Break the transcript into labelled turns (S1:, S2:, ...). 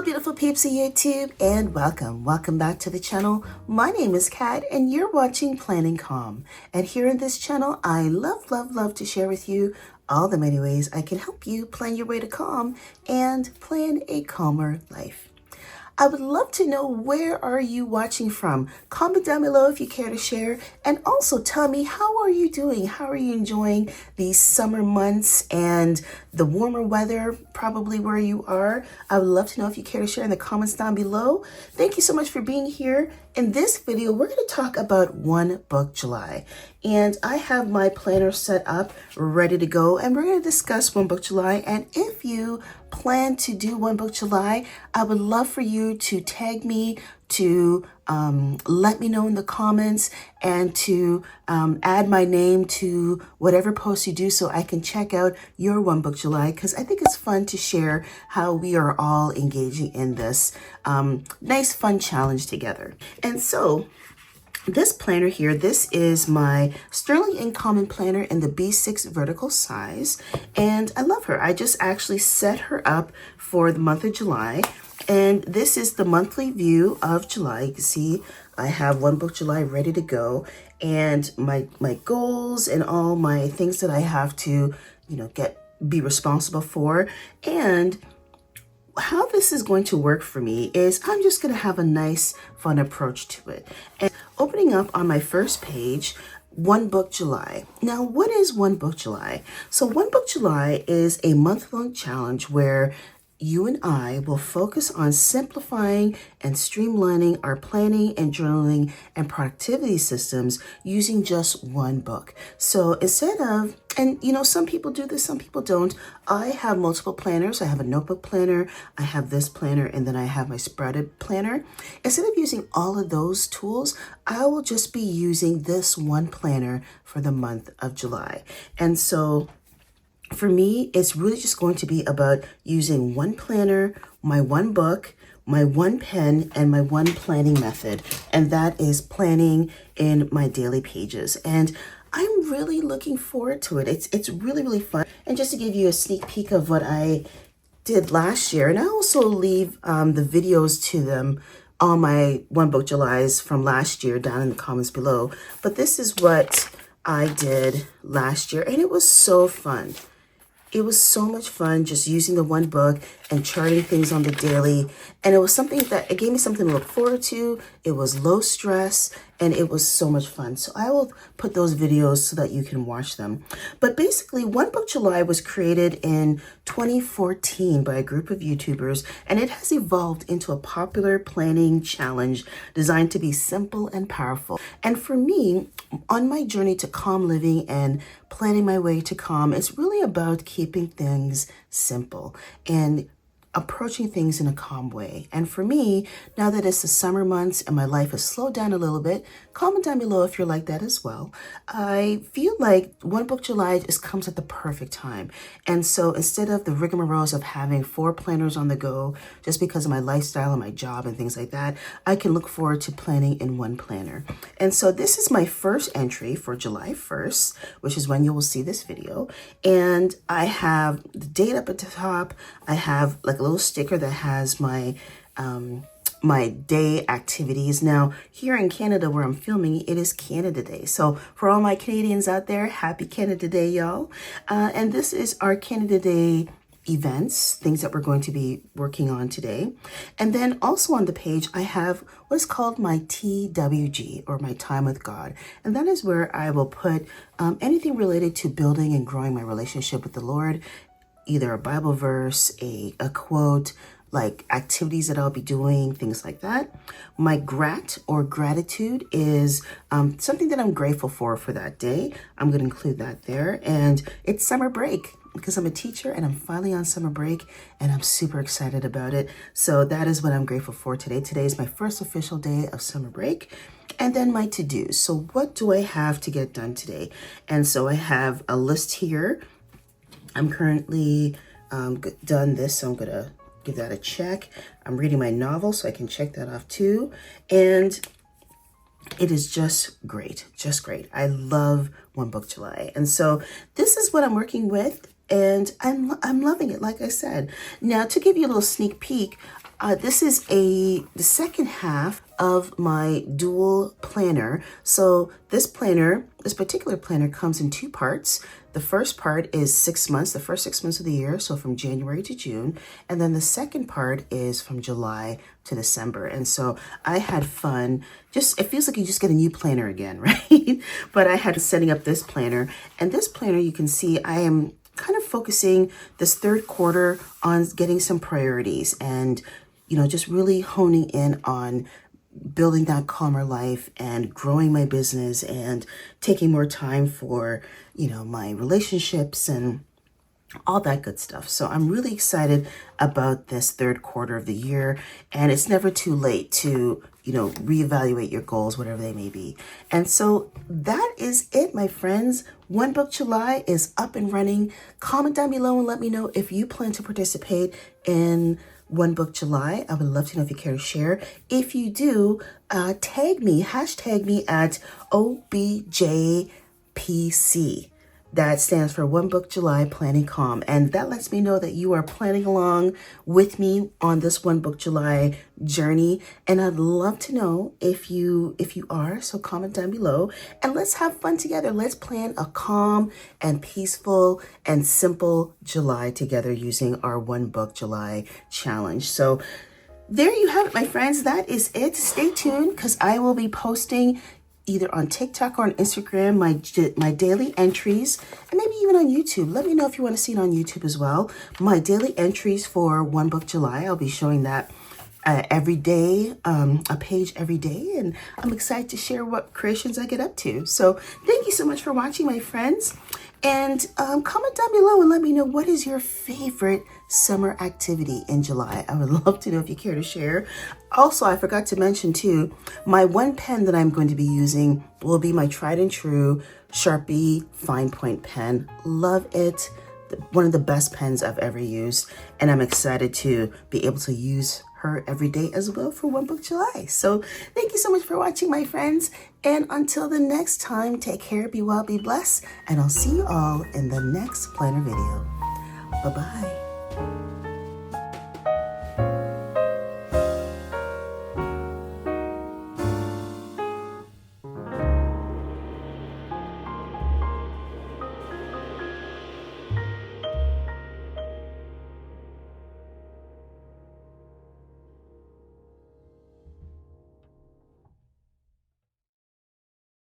S1: Hello beautiful peeps of YouTube and welcome back to the channel. My name is Kat and you're watching Planning Calm, and here in this channel I love to share with you all the many ways I can help you plan your way to calm and plan a calmer life. I would love to know, where are you watching from? Comment down below if you care to share, and also tell me, how are you doing? How are you enjoying these summer months and the warmer weather, probably where you are? I would love to know if you care to share in the comments down below. Thank you so much for being here. In this video, we're going to talk about One Book July, and I have my planner set up ready to go, and we're going to discuss One Book July. And if you plan to do One Book July, I would love for you to tag me, to let me know in the comments, and to add my name to whatever post you do so I can check out your One Book July, because I think it's fun to share how we are all engaging in this nice fun challenge together. And so this planner here, this is my Sterling Ink Common planner in the B6 vertical size, and I love her. I just actually set her up for the month of July, and this is the monthly view of July. You can see I have One Book July ready to go, and my goals and all my things that I have to, be responsible for. And how this is going to work for me is I'm just going to have a nice, fun approach to it. And opening up on my first page, One Book July. Now, what is One Book July? So One Book July is a month-long challenge where you and I will focus on simplifying and streamlining our planning and journaling and productivity systems using just one book. So instead of, and some people do this, some people don't. I have multiple planners. I have a notebook planner, I have this planner, and then I have my spreaded planner. Instead of using all of those tools, I will just be using this one planner for the month of July. And so for me, it's really just going to be about using one planner, my one book, my one pen, and my one planning method. And that is planning in my daily pages. And I'm really looking forward to it. It's really fun. And just to give you a sneak peek of what I did last year, and I also leave the videos to them, all my One Book Julys from last year, down in the comments below. But this is what I did last year, and it was so fun. It was so much fun just using the one book and charting things on the daily. And it was something that, it gave me something to look forward to. It was low stress and it was so much fun. So I will put those videos so that you can watch them. But basically, One Book July was created in 2014 by a group of YouTubers, and it has evolved into a popular planning challenge designed to be simple and powerful. And for me, on my journey to calm living and planning my way to calm, it's really about keeping things simple and approaching things in a calm way. And for me, now that it's the summer months and my life has slowed down a little bit, comment down below if you're like that as well. I feel like One Book July just comes at the perfect time. And so instead of the rigmaroles of having 4 planners on the go, just because of my lifestyle and my job and things like that, I can look forward to planning in one planner. And so this is my first entry for July 1st, which is when you will see this video. And I have the date up at the top. I have like a little sticker that has my my day activities. Now, here in Canada where I'm filming, it is Canada Day. So for all my Canadians out there, happy Canada Day, y'all. And this is our Canada Day events, things that we're going to be working on today. And then also on the page, I have what is called my TWG, or my time with God. And that is where I will put anything related to building and growing my relationship with the Lord, either a Bible verse, a quote, like activities that I'll be doing, things like that. My grat or gratitude is something that I'm grateful for that day. I'm going to include that there. And it's summer break because I'm a teacher and I'm finally on summer break and I'm super excited about it. So that is what I'm grateful for today. Today is my first official day of summer break. And then my to-dos. So what do I have to get done today? And so I have a list here. I'm currently done this, so I'm going to give that a check. I'm reading my novel, so I can check that off too. And it is just great, just great. I love One Book July. And so this is what I'm working with. and I'm loving it, like I said. Now, to give you a little sneak peek, this is the second half of my dual planner. So this particular planner comes in two parts. The first part is 6 months, the first 6 months of the year, so from January to June. And then the second part is from July to December. And so I had fun. It feels like you just get a new planner again, right? But I had setting up this planner. And this planner, you can see I am kind of focusing this third quarter on getting some priorities and, just really honing in on building that calmer life and growing my business and taking more time for, my relationships and all that good stuff. So I'm really excited about this third quarter of the year, and it's never too late to, reevaluate your goals, whatever they may be. And so that is it, my friends. One Book July is up and running. Comment down below and let me know if you plan to participate in One Book July. I would love to know if you care to share. If you do, hashtag me at OBJPC. That stands for One Book July Planning Calm. And that lets me know that you are planning along with me on this One Book July journey. And I'd love to know if you are, so comment down below and let's have fun together. Let's plan a calm and peaceful and simple July together using our One Book July challenge. So there you have it, my friends. That is it. Stay tuned because I will be posting either on TikTok or on Instagram, my daily entries, and maybe even on YouTube. Let me know if you want to see it on YouTube as well. My daily entries for One Book July, I'll be showing that every day, a page every day, and I'm excited to share what creations I get up to. So thank you so much for watching, my friends, and comment down below and let me know what is your favorite summer activity in July. I would love to know if you care to share. Also, I forgot to mention too, my one pen that I'm going to be using will be my tried and true Sharpie fine point pen. Love it. One of the best pens I've ever used, and I'm excited to be able to use her every day as well for One Book July. So thank you so much for watching, my friends, and until the next time, take care, be well, be blessed, and I'll see you all in the next planner video. Bye-bye.